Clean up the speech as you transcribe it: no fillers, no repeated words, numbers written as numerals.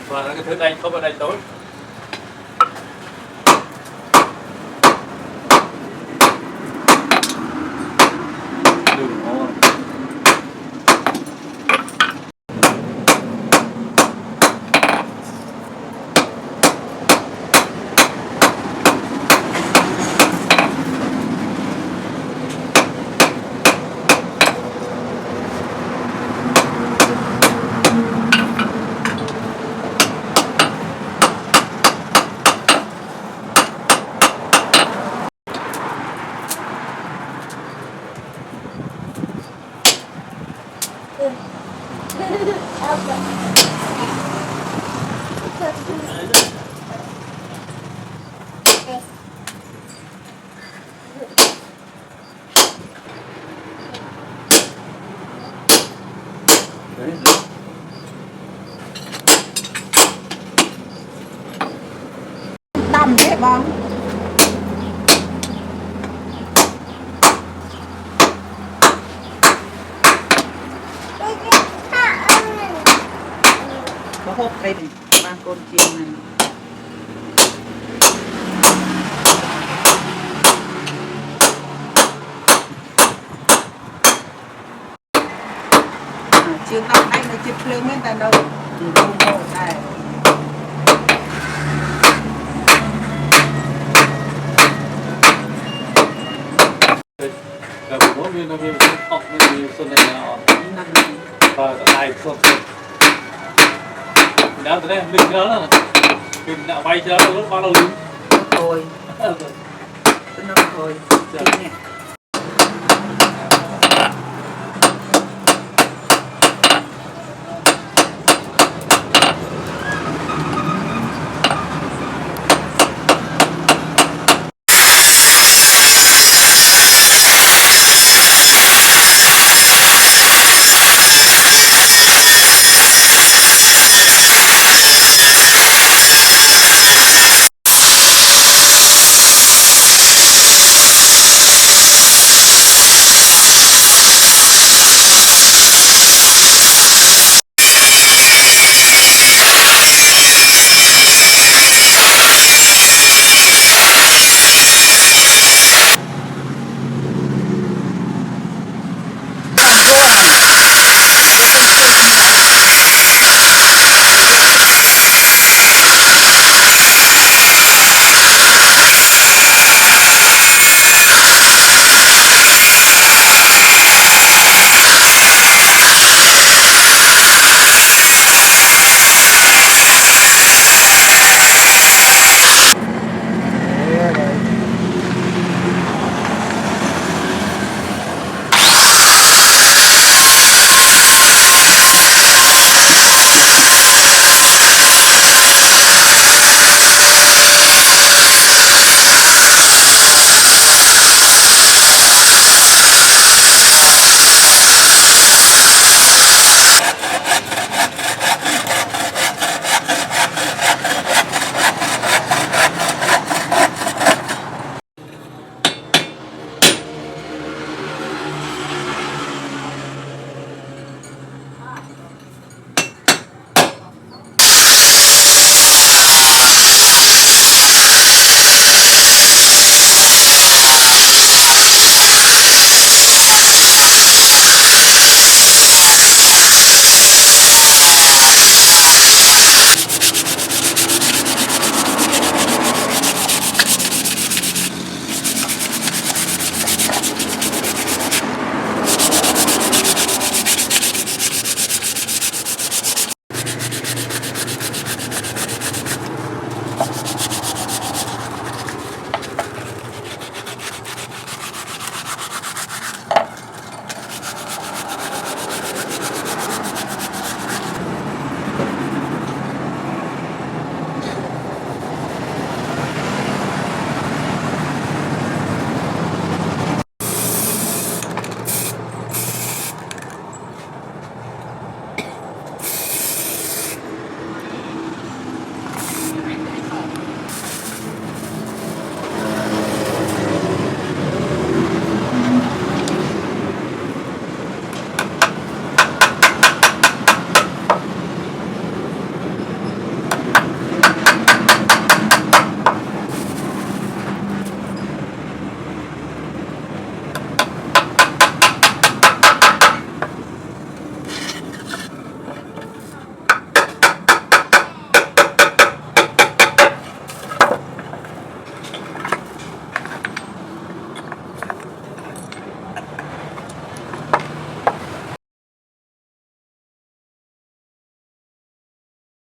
Và cái thứ đây không ở đây tối. Đường ngon. Đầm thế bông có hộp đây này mang con chiên này chưa tao anh là chụp lưng lên ta đâu không có đây Rồi mỗi viên nó viên học như xuân này là và này xuân đã từ đây mình đó là mình đã bay cho nó bao lâu thôi thôi thôi